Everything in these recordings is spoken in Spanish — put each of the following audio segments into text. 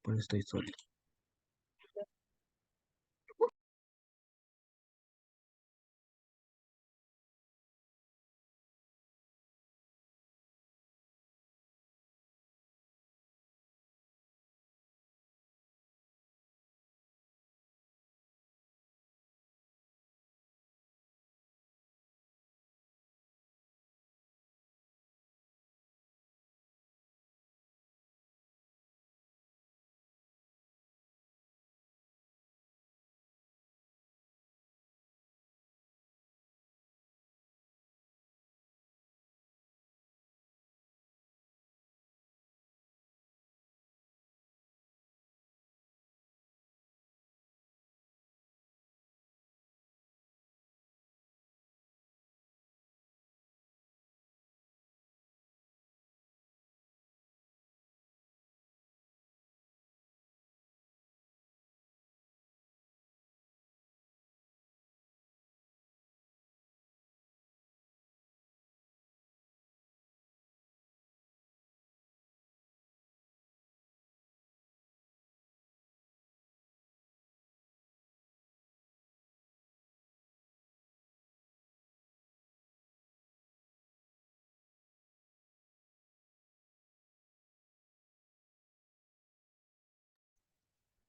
Pues estoy solo.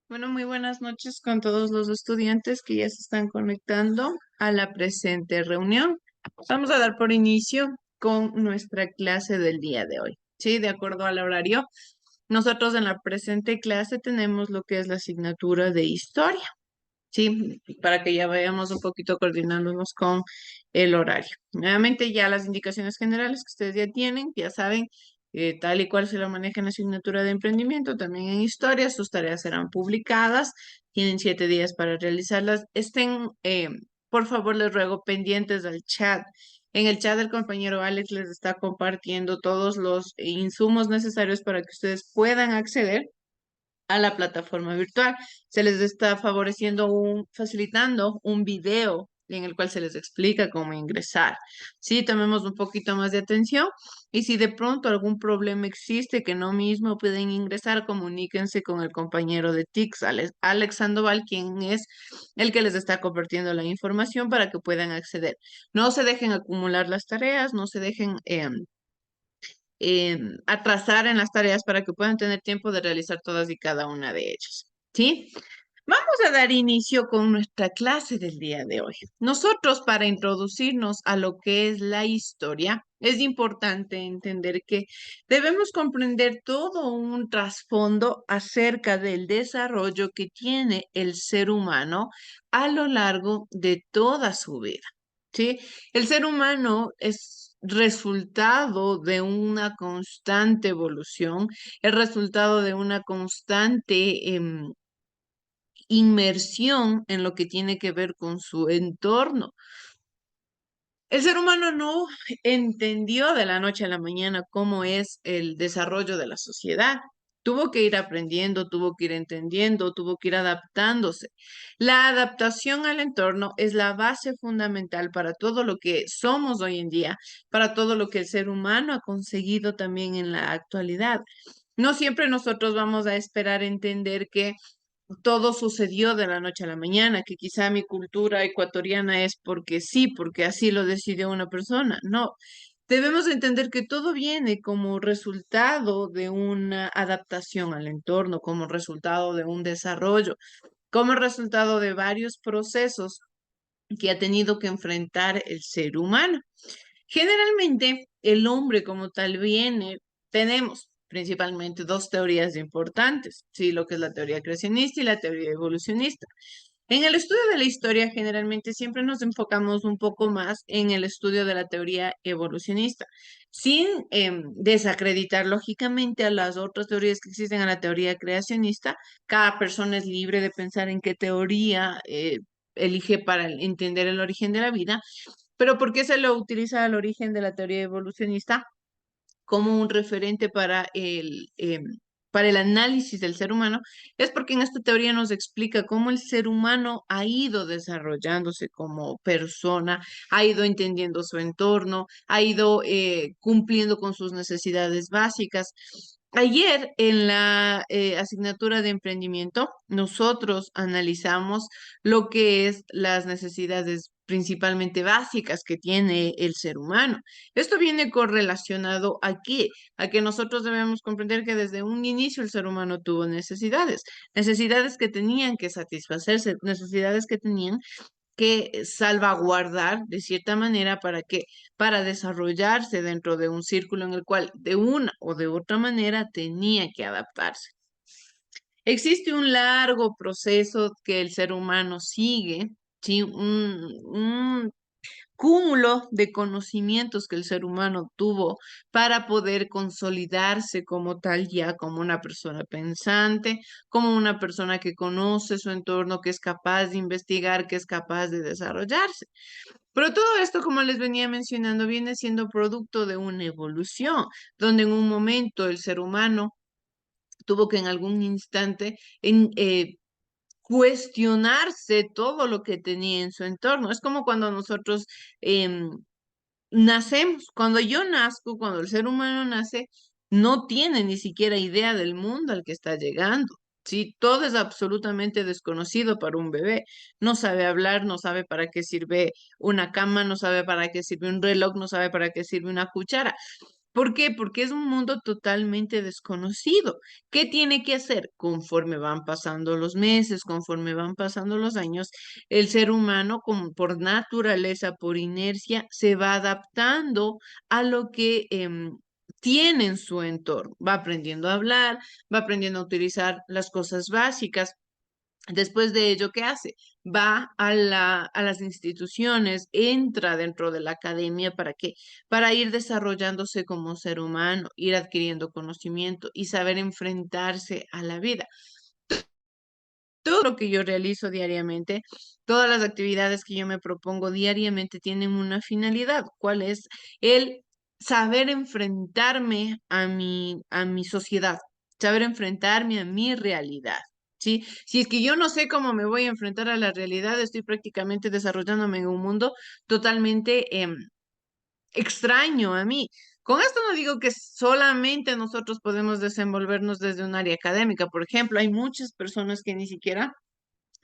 Bueno, muy buenas noches con todos los estudiantes que ya se están conectando a la presente reunión. Vamos a dar por inicio con nuestra clase del día de hoy. Sí, de acuerdo al horario, nosotros en la presente clase tenemos lo que es la asignatura de historia. Sí, para que ya vayamos un poquito coordinándonos con el horario. Nuevamente ya las indicaciones generales que ustedes ya tienen, ya saben, tal y cual se lo maneja en la asignatura de emprendimiento, también en historia, sus tareas serán publicadas, tienen 7 días para realizarlas. Estén, por favor, les ruego pendientes del chat. En el chat el compañero Alex les está compartiendo todos los insumos necesarios para que ustedes puedan acceder a la plataforma virtual. Se les está facilitando un video en el cual se les explica cómo ingresar. Sí, tomemos un poquito más de atención y si de pronto algún problema existe que no mismo pueden ingresar, comuníquense con el compañero de TICS, Alex Sandoval, quien es el que les está compartiendo la información para que puedan acceder. No se dejen acumular las tareas, no se dejen atrasar en las tareas para que puedan tener tiempo de realizar todas y cada una de ellas. ¿Sí? Vamos a dar inicio con nuestra clase del día de hoy. Nosotros, para introducirnos a lo que es la historia, es importante entender que debemos comprender todo un trasfondo acerca del desarrollo que tiene el ser humano a lo largo de toda su vida. ¿Sí? El ser humano es resultado de una constante evolución, el resultado de una constante inmersión en lo que tiene que ver con su entorno. El ser humano no entendió de la noche a la mañana cómo es el desarrollo de la sociedad. Tuvo que ir aprendiendo, tuvo que ir entendiendo, tuvo que ir adaptándose. La adaptación al entorno es la base fundamental para todo lo que somos hoy en día, para todo lo que el ser humano ha conseguido también en la actualidad. No siempre nosotros vamos a esperar entender que todo sucedió de la noche a la mañana, que quizá mi cultura ecuatoriana es porque sí, porque así lo decidió una persona. No, debemos entender que todo viene como resultado de una adaptación al entorno, como resultado de un desarrollo, como resultado de varios procesos que ha tenido que enfrentar el ser humano. Generalmente, el hombre como tal tenemos principalmente dos teorías importantes, sí, lo que es la teoría creacionista y la teoría evolucionista. En el estudio de la historia, generalmente siempre nos enfocamos un poco más en el estudio de la teoría evolucionista, sin desacreditar lógicamente a las otras teorías que existen, a la teoría creacionista. Cada persona es libre de pensar en qué teoría elige para entender el origen de la vida, pero ¿por qué se lo utiliza al origen de la teoría evolucionista como un referente para el análisis del ser humano? Es porque en esta teoría nos explica cómo el ser humano ha ido desarrollándose como persona, ha ido entendiendo su entorno, ha ido cumpliendo con sus necesidades básicas. Ayer en la asignatura de emprendimiento, nosotros analizamos lo que es las necesidades principalmente básicas que tiene el ser humano. Esto viene correlacionado aquí, a que nosotros debemos comprender que desde un inicio el ser humano tuvo necesidades, necesidades que tenían que satisfacerse, necesidades que tenían que salvaguardar de cierta manera para desarrollarse dentro de un círculo en el cual de una o de otra manera tenía que adaptarse. Existe un largo proceso que el ser humano sigue, ¿sí? Un cúmulo de conocimientos que el ser humano tuvo para poder consolidarse como tal, ya como una persona pensante, como una persona que conoce su entorno, que es capaz de investigar, que es capaz de desarrollarse. Pero todo esto, como les venía mencionando, viene siendo producto de una evolución, donde en un momento el ser humano tuvo que en algún instante cuestionarse todo lo que tenía en su entorno. Es como cuando nosotros em, nacemos. Cuando yo nazco, cuando el ser humano nace, no tiene ni siquiera idea del mundo al que está llegando. Sí, todo es absolutamente desconocido para un bebé. No sabe hablar, no sabe para qué sirve una cama, no sabe para qué sirve un reloj, no sabe para qué sirve una cuchara. ¿Por qué? Porque es un mundo totalmente desconocido. ¿Qué tiene que hacer? Conforme van pasando los meses, conforme van pasando los años, el ser humano, como por naturaleza, por inercia, se va adaptando a lo que tiene en su entorno. Va aprendiendo a hablar, va aprendiendo a utilizar las cosas básicas. Después de ello, ¿qué hace? Va a las instituciones, entra dentro de la academia ¿para qué? Para ir desarrollándose como ser humano, ir adquiriendo conocimiento y saber enfrentarse a la vida. Todo lo que yo realizo diariamente, todas las actividades que yo me propongo diariamente tienen una finalidad. ¿Cuál es? El saber enfrentarme a mi sociedad, saber enfrentarme a mi realidad. ¿Sí? Si es que yo no sé cómo me voy a enfrentar a la realidad, estoy prácticamente desarrollándome en un mundo totalmente extraño a mí. Con esto no digo que solamente nosotros podemos desenvolvernos desde un área académica. Por ejemplo, hay muchas personas que ni siquiera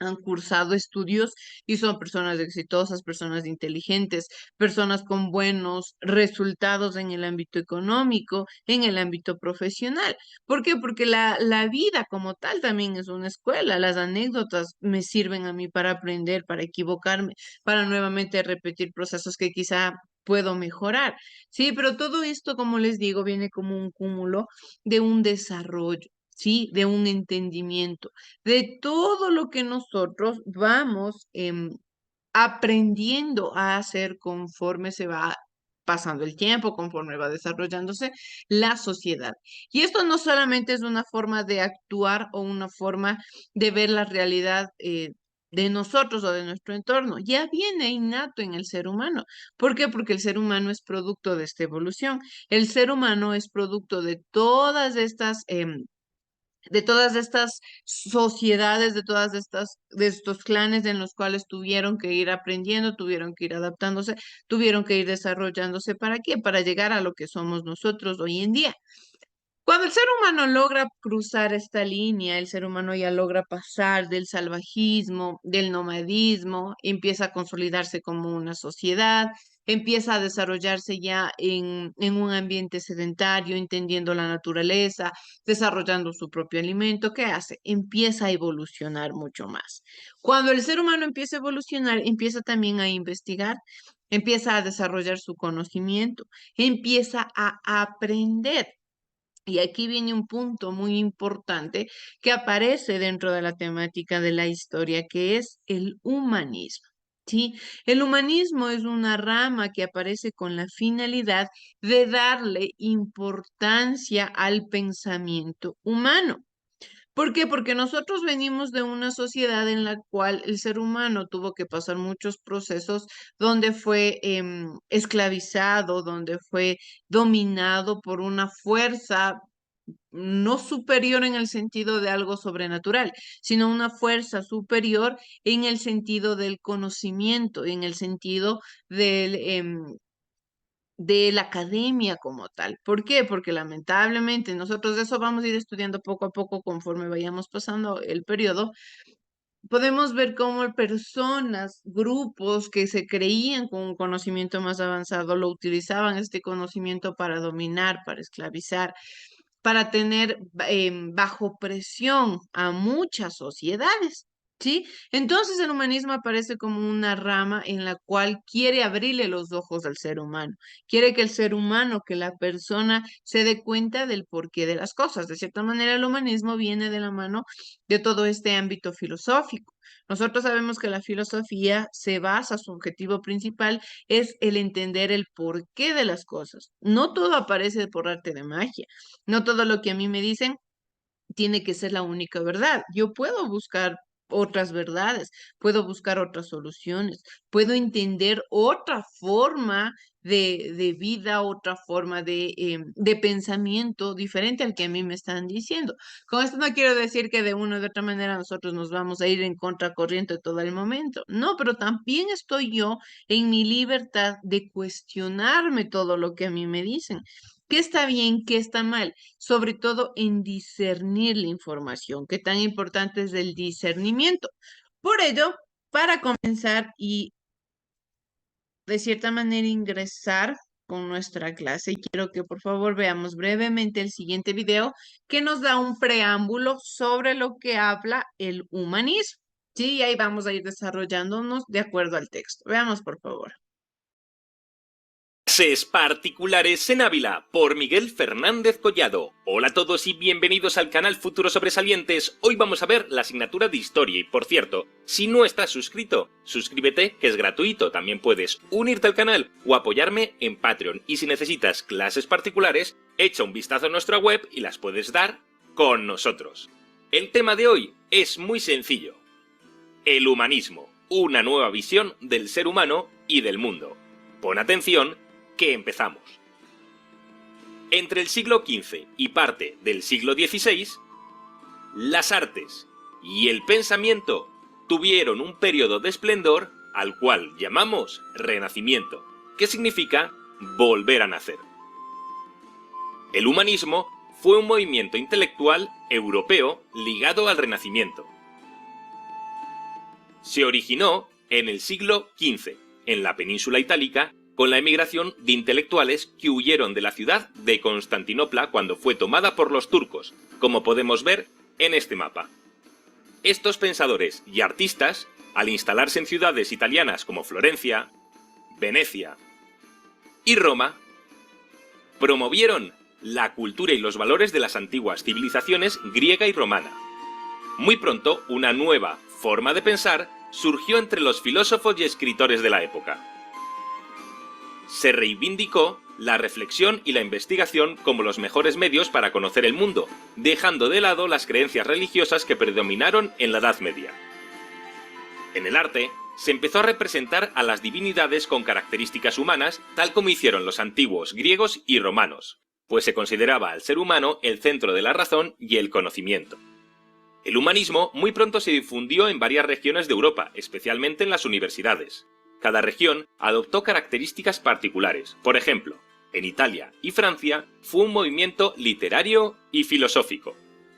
han cursado estudios y son personas exitosas, personas inteligentes, personas con buenos resultados en el ámbito económico, en el ámbito profesional. ¿Por qué? Porque la vida como tal también es una escuela. Las anécdotas me sirven a mí para aprender, para equivocarme, para nuevamente repetir procesos que quizá puedo mejorar. Sí, pero todo esto, como les digo, viene como un cúmulo de un desarrollo. Sí, de un entendimiento de todo lo que nosotros vamos aprendiendo a hacer conforme se va pasando el tiempo, conforme va desarrollándose la sociedad. Y esto no solamente es una forma de actuar o una forma de ver la realidad. De nosotros o de nuestro entorno, ya viene innato en el ser humano. ¿Por qué? Porque el ser humano es producto de esta evolución. El ser humano es producto de todas estas sociedades, de estos clanes en los cuales tuvieron que ir aprendiendo, tuvieron que ir adaptándose, tuvieron que ir desarrollándose. ¿Para qué? Para llegar a lo que somos nosotros hoy en día. Cuando el ser humano logra cruzar esta línea, el ser humano ya logra pasar del salvajismo, del nomadismo, empieza a consolidarse como una sociedad, empieza a desarrollarse ya en un ambiente sedentario, entendiendo la naturaleza, desarrollando su propio alimento. ¿Qué hace? Empieza a evolucionar mucho más. Cuando el ser humano empieza a evolucionar, empieza también a investigar, empieza a desarrollar su conocimiento, empieza a aprender. Y aquí viene un punto muy importante que aparece dentro de la temática de la historia, que es el humanismo. ¿Sí? El humanismo es una rama que aparece con la finalidad de darle importancia al pensamiento humano. ¿Por qué? Porque nosotros venimos de una sociedad en la cual el ser humano tuvo que pasar muchos procesos donde fue esclavizado, donde fue dominado por una fuerza no superior en el sentido de algo sobrenatural, sino una fuerza superior en el sentido del conocimiento, en el sentido del, de la academia como tal. ¿Por qué? Porque lamentablemente nosotros eso vamos a ir estudiando poco a poco conforme vayamos pasando el periodo. Podemos ver cómo personas, grupos que se creían con un conocimiento más avanzado, lo utilizaban este conocimiento para dominar, para esclavizar, para tener bajo presión a muchas sociedades. ¿Sí? Entonces el humanismo aparece como una rama en la cual quiere abrirle los ojos al ser humano, quiere que el ser humano, que la persona se dé cuenta del porqué de las cosas. De cierta manera, el humanismo viene de la mano de todo este ámbito filosófico. Nosotros sabemos que la filosofía se basa, su objetivo principal es el entender el porqué de las cosas. No todo aparece por arte de magia, no todo lo que a mí me dicen tiene que ser la única verdad. Yo puedo buscar otras verdades, puedo buscar otras soluciones, puedo entender otra forma de vida, otra forma de pensamiento diferente al que a mí me están diciendo. Con esto no quiero decir que de una u otra manera nosotros nos vamos a ir en contracorriente todo el momento. No, pero también estoy yo en mi libertad de cuestionarme todo lo que a mí me dicen. ¿Qué está bien? ¿Qué está mal? Sobre todo en discernir la información, que tan importante es el discernimiento. Por ello, para comenzar y de cierta manera ingresar con nuestra clase, quiero que por favor veamos brevemente el siguiente video que nos da un preámbulo sobre lo que habla el humanismo. Sí, y ahí vamos a ir desarrollándonos de acuerdo al texto. Veamos, por favor. Clases particulares en Ávila por Miguel Fernández Collado. Hola a todos y bienvenidos al canal Futuros Sobresalientes. Hoy vamos a ver la asignatura de Historia y, por cierto, si no estás suscrito, suscríbete, que es gratuito. También puedes unirte al canal o apoyarme en Patreon. Y si necesitas clases particulares, echa un vistazo a nuestra web y las puedes dar con nosotros. El tema de hoy es muy sencillo. El humanismo, una nueva visión del ser humano y del mundo. Pon atención, que empezamos. Entre el siglo XV y parte del siglo XVI, las artes y el pensamiento tuvieron un periodo de esplendor al cual llamamos Renacimiento, que significa volver a nacer. El humanismo fue un movimiento intelectual europeo ligado al Renacimiento. Se originó en el siglo XV, en la península itálica, con la emigración de intelectuales que huyeron de la ciudad de Constantinopla cuando fue tomada por los turcos, como podemos ver en este mapa. Estos pensadores y artistas, al instalarse en ciudades italianas como Florencia, Venecia y Roma, promovieron la cultura y los valores de las antiguas civilizaciones griega y romana. Muy pronto, una nueva forma de pensar surgió entre los filósofos y escritores de la época. Se reivindicó la reflexión y la investigación como los mejores medios para conocer el mundo, dejando de lado las creencias religiosas que predominaron en la Edad Media. En el arte, se empezó a representar a las divinidades con características humanas, tal como hicieron los antiguos griegos y romanos, pues se consideraba al ser humano el centro de la razón y el conocimiento. El humanismo muy pronto se difundió en varias regiones de Europa, especialmente en las universidades. Cada región adoptó características particulares. Por ejemplo, en Italia y Francia fue un movimiento literario y filosófico,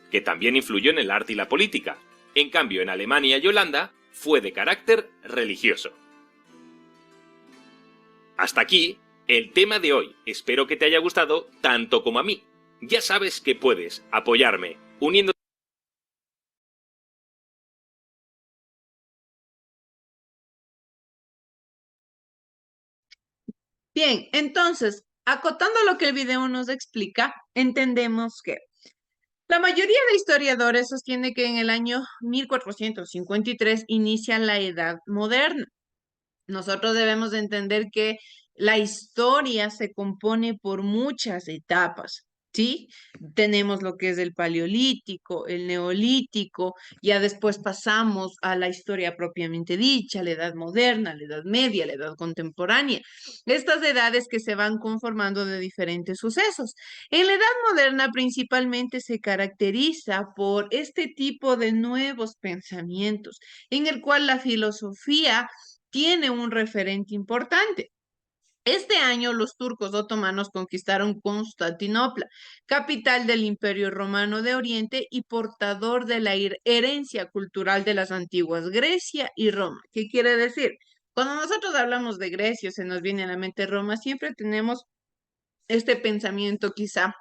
que también influyó en el arte y la política. En cambio, en Alemania y Holanda fue de carácter religioso. Hasta aquí el tema de hoy. Espero que te haya gustado tanto como a mí. Ya sabes que puedes apoyarme uniendo. Bien, entonces, acotando lo que el video nos explica, entendemos que la mayoría de historiadores sostiene que en el año 1453 inicia la Edad Moderna. Nosotros debemos de entender que la historia se compone por muchas etapas, ¿sí? Tenemos lo que es el paleolítico, el neolítico, ya después pasamos a la historia propiamente dicha, la edad moderna, la edad media, la edad contemporánea. Estas edades que se van conformando de diferentes sucesos. En la edad moderna principalmente se caracteriza por este tipo de nuevos pensamientos, en el cual la filosofía tiene un referente importante. Este año los turcos otomanos conquistaron Constantinopla, capital del Imperio Romano de Oriente y portador de la herencia cultural de las antiguas Grecia y Roma. ¿Qué quiere decir? Cuando nosotros hablamos de Grecia, se nos viene a la mente Roma, siempre tenemos este pensamiento quizá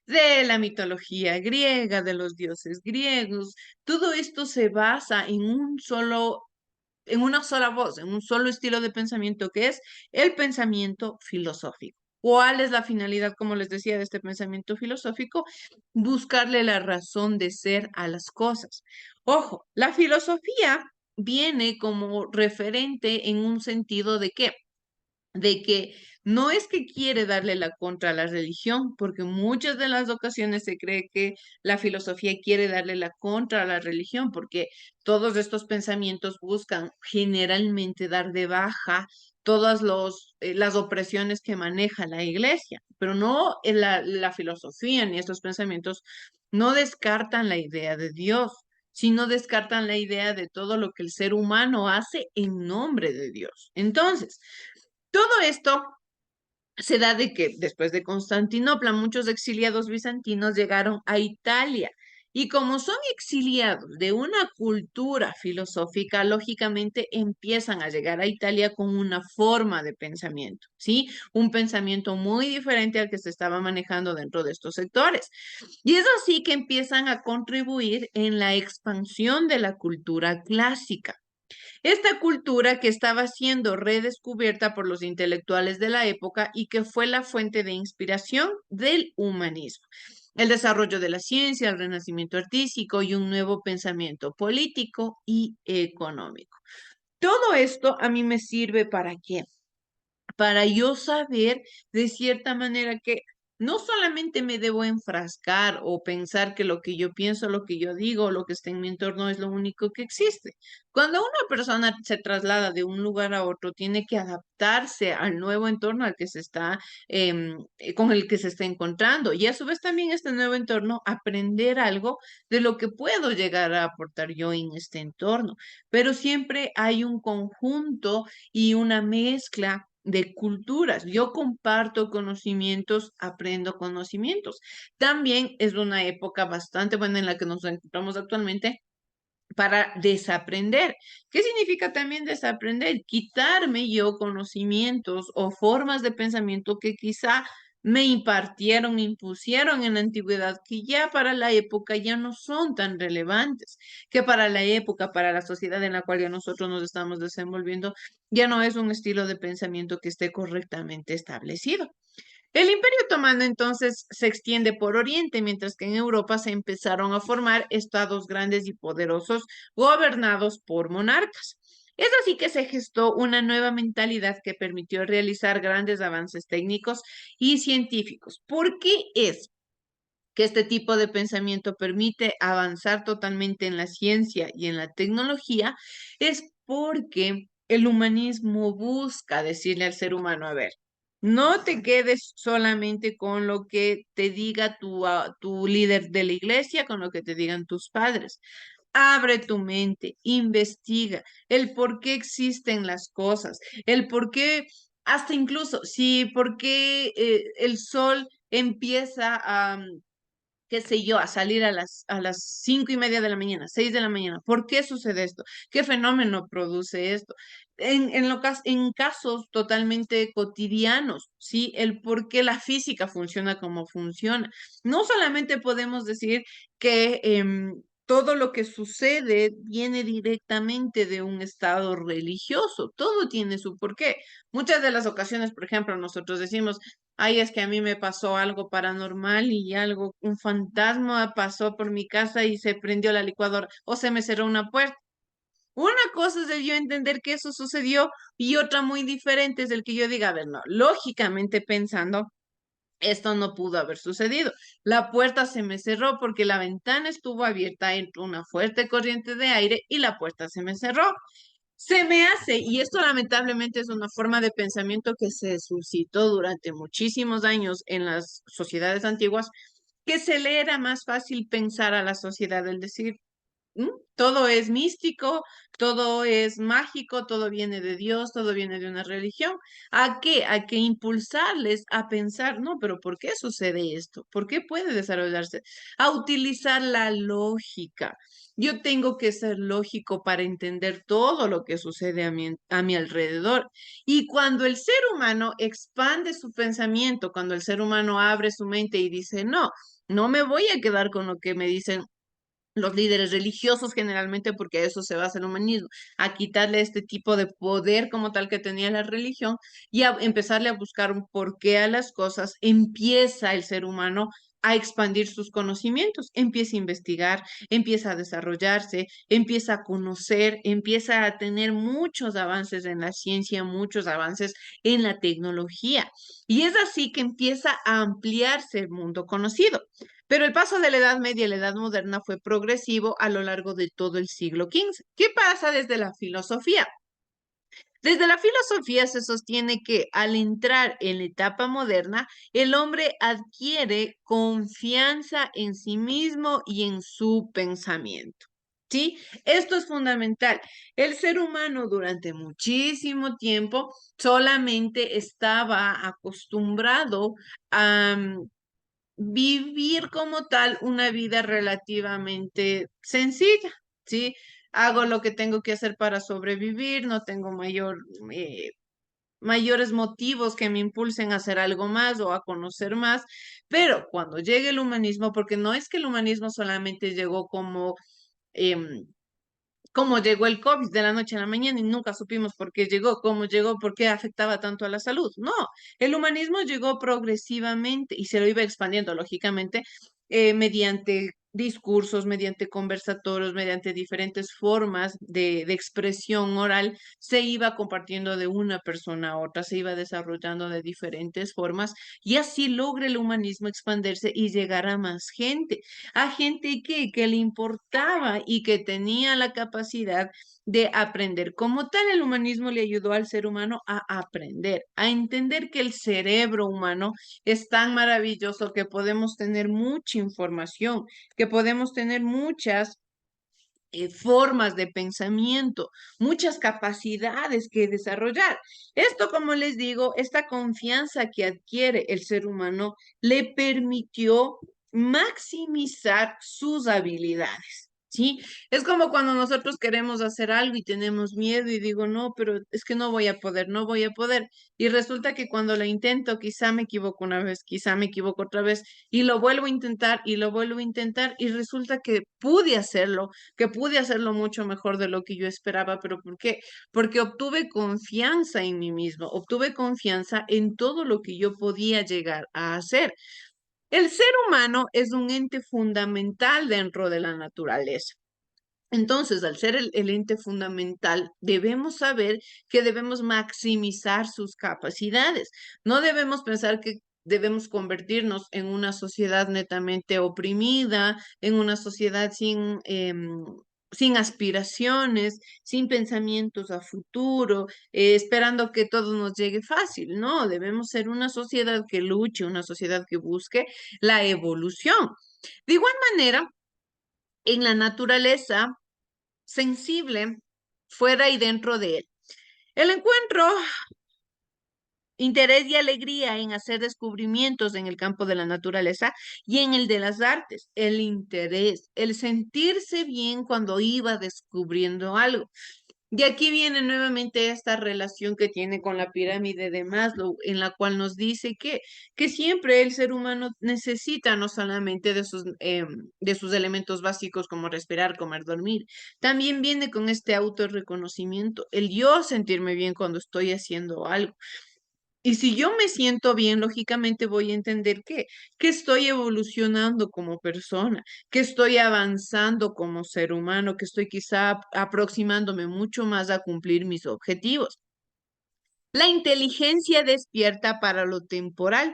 de la mitología griega, de los dioses griegos. Todo esto se basa en una sola voz, en un solo estilo de pensamiento que es el pensamiento filosófico. ¿Cuál es la finalidad, como les decía, de este pensamiento filosófico? Buscarle la razón de ser a las cosas. Ojo, la filosofía viene como referente en un sentido de qué? De que no es que quiere darle la contra a la religión, porque muchas de las ocasiones se cree que la filosofía quiere darle la contra a la religión, porque todos estos pensamientos buscan generalmente dar de baja todas las opresiones que maneja la iglesia, pero no la filosofía ni estos pensamientos no descartan la idea de Dios, sino descartan la idea de todo lo que el ser humano hace en nombre de Dios. Entonces, todo esto se da de que después de Constantinopla muchos exiliados bizantinos llegaron a Italia y como son exiliados de una cultura filosófica, lógicamente empiezan a llegar a Italia con una forma de pensamiento, ¿sí? Un pensamiento muy diferente al que se estaba manejando dentro de estos sectores. Y es así que empiezan a contribuir en la expansión de la cultura clásica. Esta cultura que estaba siendo redescubierta por los intelectuales de la época y que fue la fuente de inspiración del humanismo. El desarrollo de la ciencia, el renacimiento artístico y un nuevo pensamiento político y económico. Todo esto a mí me sirve para qué? Para yo saber de cierta manera que no solamente me debo enfrascar o pensar que lo que yo pienso, lo que yo digo, lo que está en mi entorno es lo único que existe. Cuando una persona se traslada de un lugar a otro, tiene que adaptarse al nuevo entorno al que se está, con el que se está encontrando y a su vez también este nuevo entorno aprender algo de lo que puedo llegar a aportar yo en este entorno. Pero siempre hay un conjunto y una mezcla de culturas. Yo comparto conocimientos, aprendo conocimientos. También es una época bastante buena en la que nos encontramos actualmente para desaprender. ¿Qué significa también desaprender? Quitarme yo conocimientos o formas de pensamiento que quizá me impartieron, me impusieron en la antigüedad, que ya para la época ya no son tan relevantes, que para la época, para la sociedad en la cual ya nosotros nos estamos desenvolviendo, ya no es un estilo de pensamiento que esté correctamente establecido. El Imperio Otomano entonces se extiende por Oriente, mientras que en Europa se empezaron a formar estados grandes y poderosos gobernados por monarcas. Es así que se gestó una nueva mentalidad que permitió realizar grandes avances técnicos y científicos. ¿Por qué es que este tipo de pensamiento permite avanzar totalmente en la ciencia y en la tecnología? Es porque el humanismo busca decirle al ser humano, a ver, no te quedes solamente con lo que te diga tu líder de la iglesia, con lo que te digan tus padres. Abre tu mente, investiga el por qué existen las cosas, el por qué, hasta incluso, si por qué el sol empieza a qué sé yo, a salir a las 5:30 de la mañana, 6 de la mañana. ¿Por qué sucede esto? ¿Qué fenómeno produce esto? En casos totalmente cotidianos, ¿sí? El por qué la física funciona como funciona. No solamente podemos decir que todo lo que sucede viene directamente de un estado religioso, todo tiene su porqué. Muchas de las ocasiones, por ejemplo, nosotros decimos, ay, es que a mí me pasó algo paranormal y algo, un fantasma pasó por mi casa y se prendió la licuadora o se me cerró una puerta. Una cosa es el yo entender que eso sucedió y otra muy diferente es el que yo diga, a ver, no, lógicamente pensando, esto no pudo haber sucedido. La puerta se me cerró porque la ventana estuvo abierta, entró una fuerte corriente de aire y la puerta se me cerró. Se me hace, y esto lamentablemente es una forma de pensamiento que se suscitó durante muchísimos años en las sociedades antiguas, que se le era más fácil pensar a la sociedad, el decir, Todo es místico, todo es mágico, todo viene de Dios, todo viene de una religión. ¿A qué? A que impulsarles a pensar, no, pero ¿por qué sucede esto? ¿Por qué puede desarrollarse? A utilizar la lógica. Yo tengo que ser lógico para entender todo lo que sucede a mi alrededor. Y cuando el ser humano expande su pensamiento, cuando el ser humano abre su mente y dice, no, no me voy a quedar con lo que me dicen los líderes religiosos generalmente, porque a eso se basa el humanismo, a quitarle este tipo de poder como tal que tenía la religión y a empezarle a buscar un porqué a las cosas, empieza el ser humano a expandir sus conocimientos, empieza a investigar, empieza a desarrollarse, empieza a conocer, empieza a tener muchos avances en la ciencia, muchos avances en la tecnología. Y es así que empieza a ampliarse el mundo conocido. Pero el paso de la Edad Media a la Edad Moderna fue progresivo a lo largo de todo el siglo XV. ¿Qué pasa desde la filosofía? Desde la filosofía se sostiene que al entrar en la etapa moderna, el hombre adquiere confianza en sí mismo y en su pensamiento. ¿Sí? Esto es fundamental. El ser humano durante muchísimo tiempo solamente estaba acostumbrado a vivir como tal una vida relativamente sencilla, ¿sí? Hago lo que tengo que hacer para sobrevivir, no tengo eh, mayores motivos que me impulsen a hacer algo más o a conocer más, pero cuando llegue el humanismo, porque no es que el humanismo solamente llegó como em, cómo llegó el COVID de la noche a la mañana y nunca supimos por qué llegó, cómo llegó, por qué afectaba tanto a la salud. No, el humanismo llegó progresivamente y se lo iba expandiendo, lógicamente, mediante discursos, mediante conversatorios, mediante diferentes formas de expresión oral, se iba compartiendo de una persona a otra, se iba desarrollando de diferentes formas y así logra el humanismo expandirse y llegar a más gente, a gente que le importaba y que tenía la capacidad de aprender. Como tal, el humanismo le ayudó al ser humano a aprender, a entender que el cerebro humano es tan maravilloso que podemos tener mucha información, que podemos tener muchas formas de pensamiento, muchas capacidades que desarrollar. Esto, como les digo, esta confianza que adquiere el ser humano le permitió maximizar sus habilidades. ¿Sí? Es como cuando nosotros queremos hacer algo y tenemos miedo y digo, no, pero es que no voy a poder, no voy a poder. Y resulta que cuando lo intento, quizá me equivoco una vez, quizá me equivoco otra vez, y lo vuelvo a intentar y lo vuelvo a intentar, y resulta que pude hacerlo mucho mejor de lo que yo esperaba, pero ¿por qué? Porque obtuve confianza en mí mismo, obtuve confianza en todo lo que yo podía llegar a hacer. El ser humano es un ente fundamental dentro de la naturaleza. Entonces, al ser el ente fundamental, debemos saber que debemos maximizar sus capacidades. No debemos pensar que debemos convertirnos en una sociedad netamente oprimida, en una sociedad sin aspiraciones, sin pensamientos a futuro, esperando que todo nos llegue fácil. No, debemos ser una sociedad que luche, una sociedad que busque la evolución. De igual manera, en la naturaleza, sensible fuera y dentro de él. El encuentro, interés y alegría en hacer descubrimientos en el campo de la naturaleza y en el de las artes, el interés, el sentirse bien cuando iba descubriendo algo. Y aquí viene nuevamente esta relación que tiene con la pirámide de Maslow, en la cual nos dice que siempre el ser humano necesita no solamente de sus elementos básicos como respirar, comer, dormir, también viene con este autorreconocimiento, el yo sentirme bien cuando estoy haciendo algo. Y si yo me siento bien, lógicamente voy a entender que estoy evolucionando como persona, que estoy avanzando como ser humano, que estoy quizá aproximándome mucho más a cumplir mis objetivos. La inteligencia despierta para lo temporal.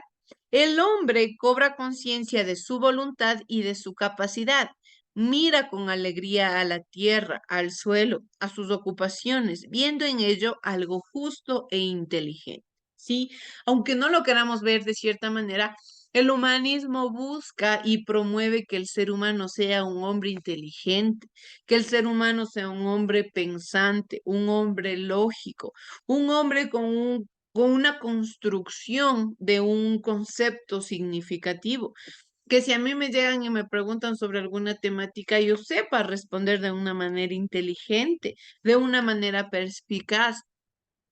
El hombre cobra conciencia de su voluntad y de su capacidad. Mira con alegría a la tierra, al suelo, a sus ocupaciones, viendo en ello algo justo e inteligente. ¿Sí? Aunque no lo queramos ver de cierta manera, El humanismo busca y promueve que el ser humano sea un hombre inteligente, que el ser humano sea un hombre pensante, un hombre lógico, un hombre con una construcción de un concepto significativo. Que si a mí me llegan y me preguntan sobre alguna temática, yo sepa responder de una manera inteligente, de una manera perspicaz,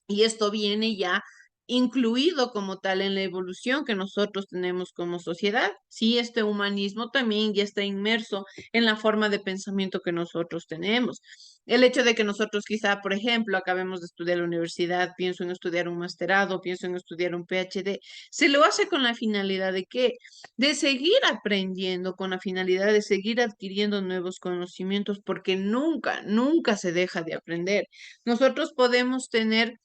y esto viene ya incluido como tal en la evolución que nosotros tenemos como sociedad. Sí, este humanismo también ya está inmerso en la forma de pensamiento que nosotros tenemos. El hecho de que nosotros quizá, por ejemplo, acabemos de estudiar la universidad, pienso en estudiar un masterado, pienso en estudiar un PhD, se lo hace con la finalidad de qué? De seguir aprendiendo, con la finalidad de seguir adquiriendo nuevos conocimientos, porque nunca, nunca se deja de aprender. Nosotros podemos tener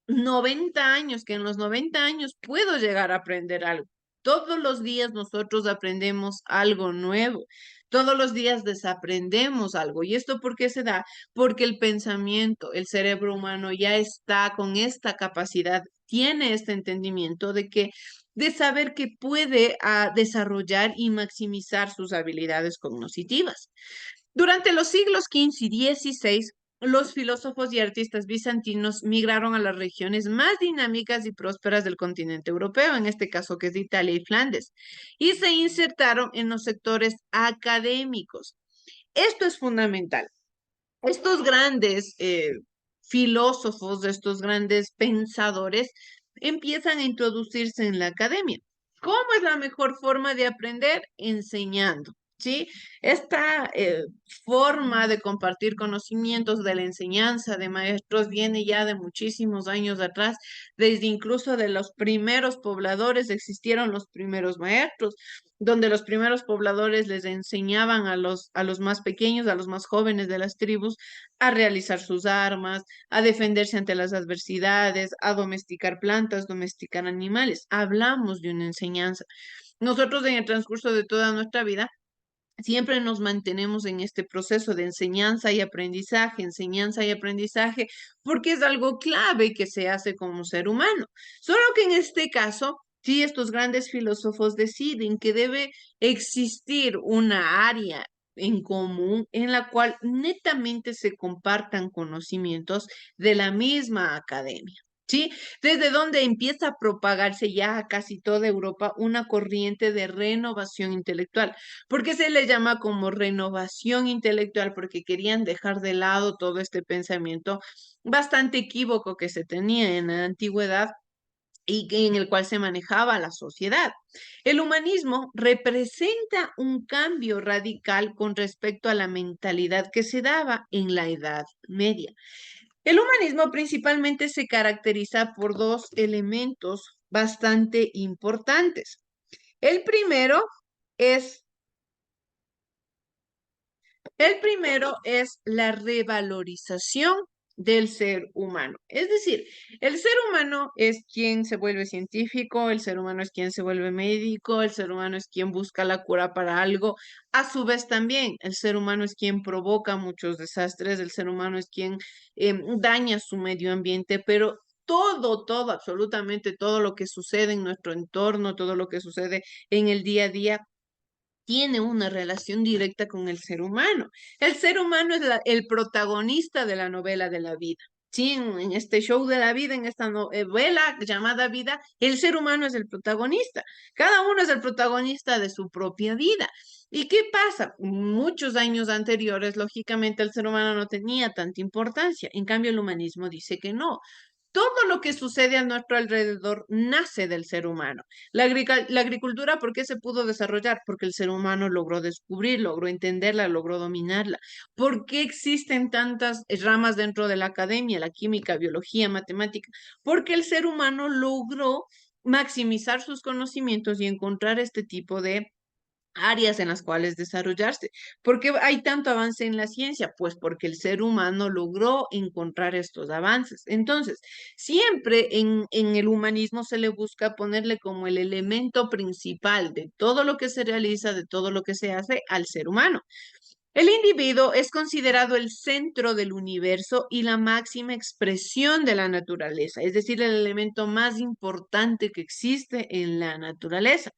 90 años, que en los 90 años puedo llegar a aprender algo. Todos los días nosotros aprendemos algo nuevo. Todos los días desaprendemos algo. ¿Y esto por qué se da? Porque el pensamiento, el cerebro humano ya está con esta capacidad, tiene este entendimiento de saber que puede desarrollar y maximizar sus habilidades cognitivas. Durante los siglos XV y XVI, los filósofos y artistas bizantinos migraron a las regiones más dinámicas y prósperas del continente europeo, en este caso que es de Italia y Flandes, y se insertaron en los sectores académicos. Esto es fundamental. Estos grandes filósofos, estos grandes pensadores, empiezan a introducirse en la academia. ¿Cómo es la mejor forma de aprender? Enseñando. ¿Sí? Esta forma de compartir conocimientos de la enseñanza de maestros viene ya de muchísimos años atrás, desde incluso de los primeros pobladores existieron los primeros maestros, donde los primeros pobladores les enseñaban a los más pequeños, a los más jóvenes de las tribus, a realizar sus armas, a defenderse ante las adversidades, a domesticar plantas, domesticar animales. Hablamos de una enseñanza. Nosotros en el transcurso de toda nuestra vida siempre nos mantenemos en este proceso de enseñanza y aprendizaje, porque es algo clave que se hace como ser humano. Solo que en este caso, sí, estos grandes filósofos deciden que debe existir una área en común en la cual netamente se compartan conocimientos de la misma academia. ¿Sí? Desde donde empieza a propagarse ya a casi toda Europa una corriente de renovación intelectual. ¿Por qué se le llama como renovación intelectual? Porque querían dejar de lado todo este pensamiento bastante equívoco que se tenía en la antigüedad y en el cual se manejaba la sociedad. El humanismo representa un cambio radical con respecto a la mentalidad que se daba en la Edad Media. El humanismo principalmente se caracteriza por dos elementos bastante importantes. El primero es El primero es la revalorización del ser humano. Es decir, el ser humano es quien se vuelve científico, el ser humano es quien se vuelve médico, el ser humano es quien busca la cura para algo. A su vez también, el ser humano es quien provoca muchos desastres, el ser humano es quien daña su medio ambiente, pero todo, absolutamente todo lo que sucede en nuestro entorno, todo lo que sucede en el día a día, tiene una relación directa con el ser humano. El ser humano es el protagonista de la novela de la vida. Sí, en este show de la vida, en esta novela llamada vida, el ser humano es el protagonista. Cada uno es el protagonista de su propia vida. ¿Y qué pasa? Muchos años anteriores, lógicamente, el ser humano no tenía tanta importancia. En cambio, el humanismo dice que no. Todo lo que sucede a nuestro alrededor nace del ser humano. La agricultura, ¿por qué se pudo desarrollar? Porque el ser humano logró descubrir, logró entenderla, logró dominarla. ¿Por qué existen tantas ramas dentro de la academia, la química, biología, matemática? Porque el ser humano logró maximizar sus conocimientos y encontrar este tipo de áreas en las cuales desarrollarse. ¿Por qué hay tanto avance en la ciencia? Pues porque el ser humano logró encontrar estos avances. Entonces, siempre en el humanismo se le busca ponerle como el elemento principal de todo lo que se realiza, de todo lo que se hace al ser humano. El individuo es considerado el centro del universo y la máxima expresión de la naturaleza, es decir, el elemento más importante que existe en la naturaleza.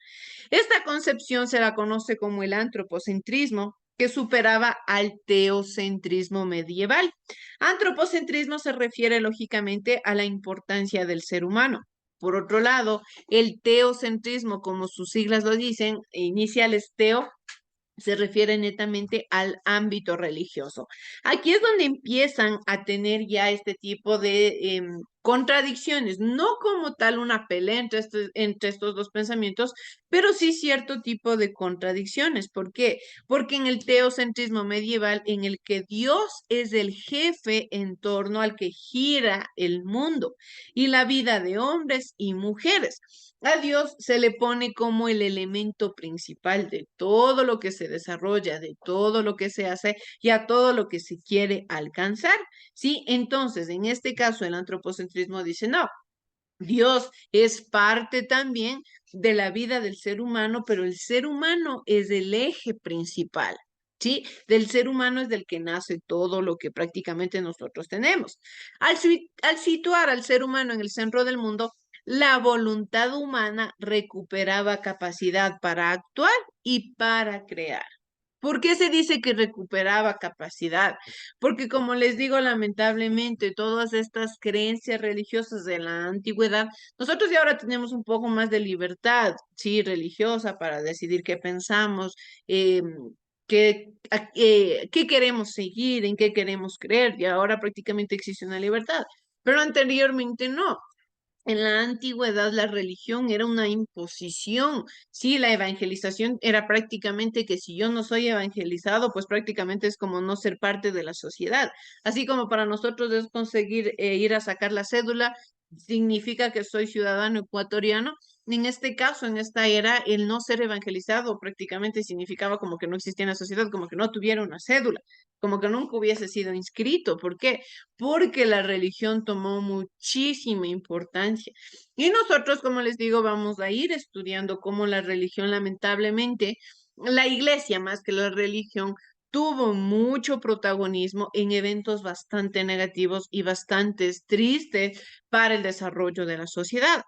Esta concepción se la conoce como el antropocentrismo, que superaba al teocentrismo medieval. Antropocentrismo se refiere lógicamente a la importancia del ser humano. Por otro lado, el teocentrismo, como sus siglas lo dicen, iniciales teo, se refiere netamente al ámbito religioso. Aquí es donde empiezan a tener ya este tipo de contradicciones, no como tal una pelea entre estos dos pensamientos, pero sí cierto tipo de contradicciones. ¿Por qué? Porque en el teocentrismo medieval, en el que Dios es el jefe en torno al que gira el mundo y la vida de hombres y mujeres. A Dios se le pone como el elemento principal de todo lo que se desarrolla, de todo lo que se hace y a todo lo que se quiere alcanzar. ¿Sí? Entonces, en este caso, el antropocentrismo dice, no, Dios es parte también de la vida del ser humano, pero el ser humano es el eje principal. ¿Sí? Del ser humano es del que nace todo lo que prácticamente nosotros tenemos. Al situar al ser humano en el centro del mundo, la voluntad humana recuperaba capacidad para actuar y para crear. ¿Por qué se dice que recuperaba capacidad? Porque como les digo, lamentablemente, todas estas creencias religiosas de la antigüedad, nosotros ya ahora tenemos un poco más de libertad, sí, religiosa para decidir qué pensamos, eh, qué queremos seguir, en qué queremos creer, y ahora prácticamente existe una libertad. Pero anteriormente no. En la antigüedad la religión era una imposición, sí, la evangelización era prácticamente que si yo no soy evangelizado, pues prácticamente es como no ser parte de la sociedad. Así como para nosotros es conseguir ir a sacar la cédula, significa que soy ciudadano ecuatoriano. En este caso, en esta era, el no ser evangelizado prácticamente significaba como que no existía en la sociedad, como que no tuviera una cédula, como que nunca hubiese sido inscrito. ¿Por qué? Porque la religión tomó muchísima importancia. Y nosotros, como les digo, vamos a ir estudiando cómo la religión, lamentablemente, la iglesia más que la religión, tuvo mucho protagonismo en eventos bastante negativos y bastante tristes para el desarrollo de la sociedad.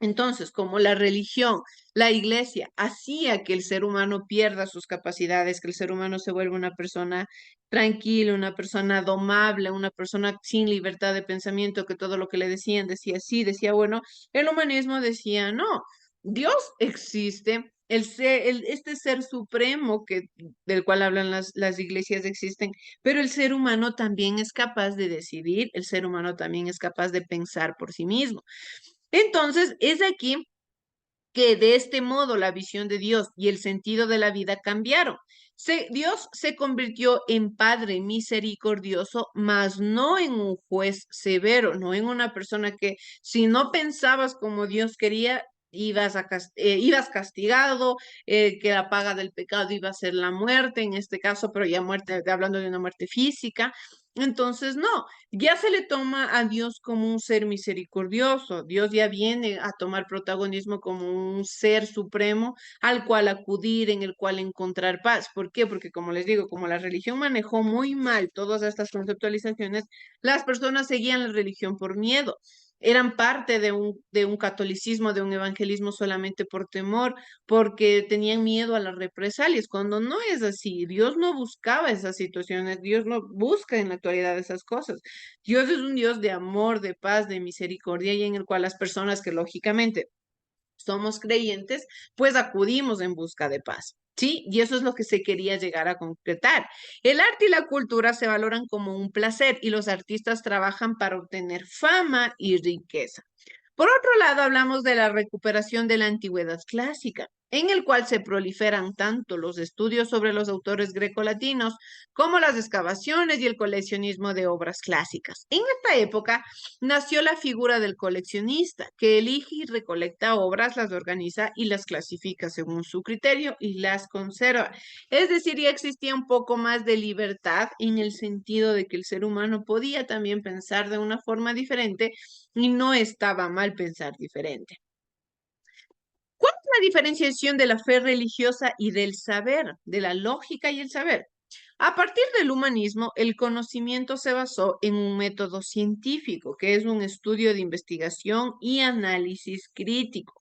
Entonces, como la religión, la iglesia hacía que el ser humano pierda sus capacidades, que el ser humano se vuelva una persona tranquila, una persona domable, una persona sin libertad de pensamiento, que todo lo que le decían decía sí, decía bueno, el humanismo decía no, Dios existe, este ser supremo del cual hablan las iglesias existen, pero el ser humano también es capaz de decidir, el ser humano también es capaz de pensar por sí mismo. Entonces, es aquí que de este modo la visión de Dios y el sentido de la vida cambiaron. Dios se convirtió en Padre misericordioso, mas no en un juez severo, no en una persona que si no pensabas como Dios quería, ibas castigado, que la paga del pecado iba a ser la muerte, en este caso, pero ya muerte, hablando de una muerte física. Entonces, no, ya se le toma a Dios como un ser misericordioso. Dios ya viene a tomar protagonismo como un ser supremo al cual acudir, en el cual encontrar paz. ¿Por qué? Porque como les digo, como la religión manejó muy mal todas estas conceptualizaciones, las personas seguían la religión por miedo. Eran parte de un catolicismo, de un evangelismo solamente por temor, porque tenían miedo a las represalias, cuando no es así. Dios no buscaba esas situaciones, Dios no busca en la actualidad esas cosas. Dios es un Dios de amor, de paz, de misericordia y en el cual las personas que lógicamente somos creyentes, pues acudimos en busca de paz. Sí, y eso es lo que se quería llegar a concretar. El arte y la cultura se valoran como un placer y los artistas trabajan para obtener fama y riqueza. Por otro lado, hablamos de la recuperación de la antigüedad clásica, en el cual se proliferan tanto los estudios sobre los autores grecolatinos como las excavaciones y el coleccionismo de obras clásicas. En esta época nació la figura del coleccionista, que elige y recolecta obras, las organiza y las clasifica según su criterio y las conserva. Es decir, ya existía un poco más de libertad en el sentido de que el ser humano podía también pensar de una forma diferente y no estaba mal pensar diferente. ¿Cuál es la diferenciación de la fe religiosa y del saber, de la lógica y el saber? A partir del humanismo, el conocimiento se basó en un método científico, que es un estudio de investigación y análisis crítico,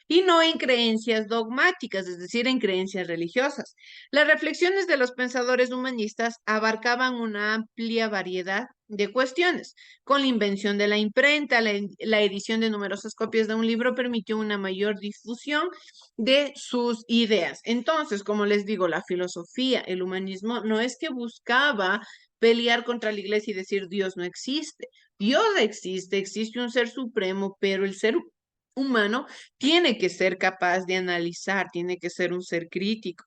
y no en creencias dogmáticas, es decir, en creencias religiosas. Las reflexiones de los pensadores humanistas abarcaban una amplia variedad de cuestiones. Con la invención de la imprenta, la edición de numerosas copias de un libro permitió una mayor difusión de sus ideas. Entonces, como les digo, la filosofía, el humanismo, no es que buscaba pelear contra la iglesia y decir Dios no existe. Dios existe, existe un ser supremo, pero el ser humano tiene que ser capaz de analizar, tiene que ser un ser crítico,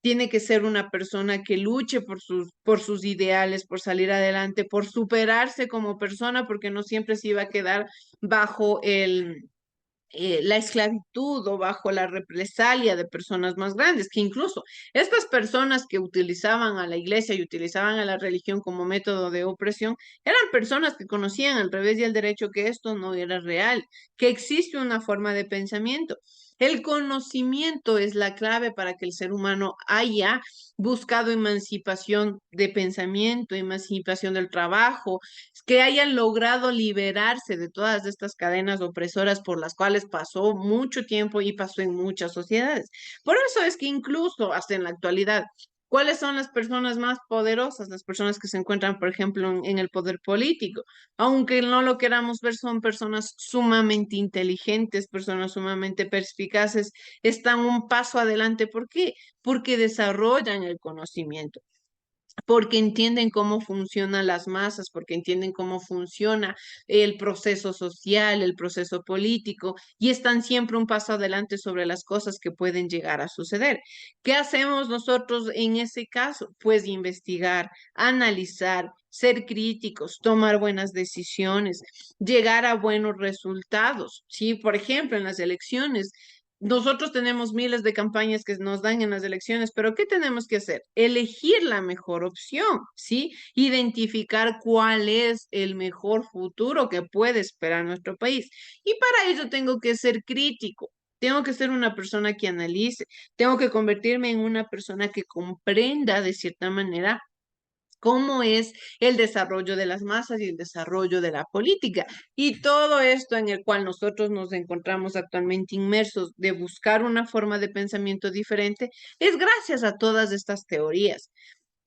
tiene que ser una persona que luche por sus ideales, por salir adelante, por superarse como persona, porque no siempre se iba a quedar bajo la esclavitud o bajo la represalia de personas más grandes, que incluso estas personas que utilizaban a la iglesia y utilizaban a la religión como método de opresión, eran personas que conocían al revés y al derecho que esto no era real, que existe una forma de pensamiento. El conocimiento es la clave para que el ser humano haya buscado emancipación de pensamiento, emancipación del trabajo, que hayan logrado liberarse de todas estas cadenas opresoras por las cuales pasó mucho tiempo y pasó en muchas sociedades. Por eso es que incluso hasta en la actualidad, ¿cuáles son las personas más poderosas? Las personas que se encuentran, por ejemplo, en el poder político. Aunque no lo queramos ver, son personas sumamente inteligentes, personas sumamente perspicaces, están un paso adelante. ¿Por qué? Porque desarrollan el conocimiento, porque entienden cómo funcionan las masas, porque entienden cómo funciona el proceso social, el proceso político, y están siempre un paso adelante sobre las cosas que pueden llegar a suceder. ¿Qué hacemos nosotros en ese caso? Pues investigar, analizar, ser críticos, tomar buenas decisiones, llegar a buenos resultados. Sí, por ejemplo, en las elecciones, nosotros tenemos miles de campañas que nos dan en las elecciones, pero ¿qué tenemos que hacer? Elegir la mejor opción, ¿sí? Identificar cuál es el mejor futuro que puede esperar nuestro país. Y para ello tengo que ser crítico. Tengo que ser una persona que analice, tengo que convertirme en una persona que comprenda de cierta manera cómo es el desarrollo de las masas y el desarrollo de la política. Y todo esto en el cual nosotros nos encontramos actualmente inmersos de buscar una forma de pensamiento diferente, es gracias a todas estas teorías.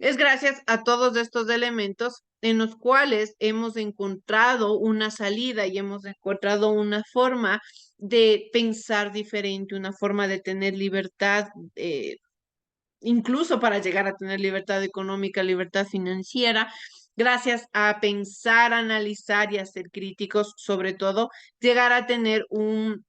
Es gracias a todos estos elementos en los cuales hemos encontrado una salida y hemos encontrado una forma de pensar diferente, una forma de tener libertad, incluso para llegar a tener libertad económica, libertad financiera, gracias a pensar, analizar y a ser críticos, sobre todo, llegar a tener un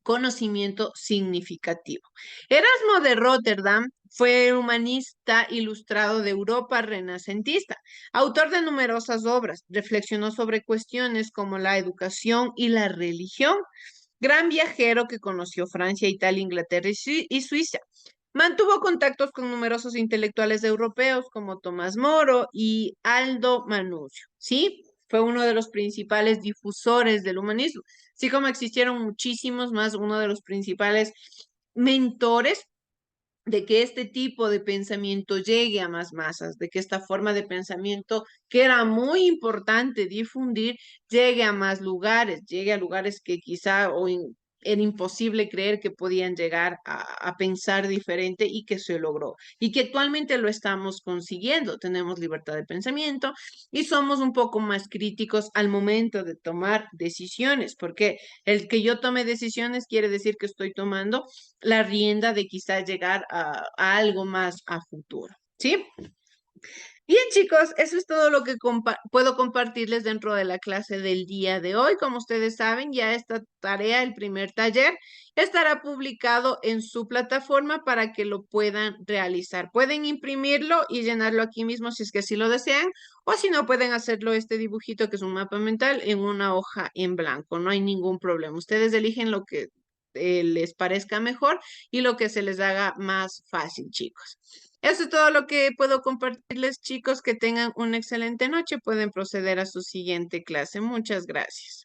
conocimiento significativo. Erasmo de Rotterdam fue humanista ilustrado de Europa renacentista, autor de numerosas obras, reflexionó sobre cuestiones como la educación y la religión, gran viajero que conoció Francia, Italia, Inglaterra y Suiza. Mantuvo contactos con numerosos intelectuales europeos como Tomás Moro y Aldo Manuzio, ¿sí? Fue uno de los principales difusores del humanismo, así como existieron muchísimos más, uno de los principales mentores de que este tipo de pensamiento llegue a más masas, de que esta forma de pensamiento, que era muy importante difundir, llegue a más lugares, llegue a lugares que quizá era imposible creer que podían llegar a pensar diferente y que se logró. Y que actualmente lo estamos consiguiendo. Tenemos libertad de pensamiento y somos un poco más críticos al momento de tomar decisiones, porque el que yo tome decisiones quiere decir que estoy tomando la rienda de quizás llegar a algo más a futuro, ¿sí? Bien, chicos, eso es todo lo que puedo compartirles dentro de la clase del día de hoy. Como ustedes saben, ya esta tarea, el primer taller, estará publicado en su plataforma para que lo puedan realizar. Pueden imprimirlo y llenarlo aquí mismo si es que así lo desean, o si no, pueden hacerlo este dibujito que es un mapa mental en una hoja en blanco. No hay ningún problema. Ustedes eligen lo que les parezca mejor y lo que se les haga más fácil, chicos. Eso es todo lo que puedo compartirles, chicos. Que tengan una excelente noche. Pueden proceder a su siguiente clase. Muchas gracias.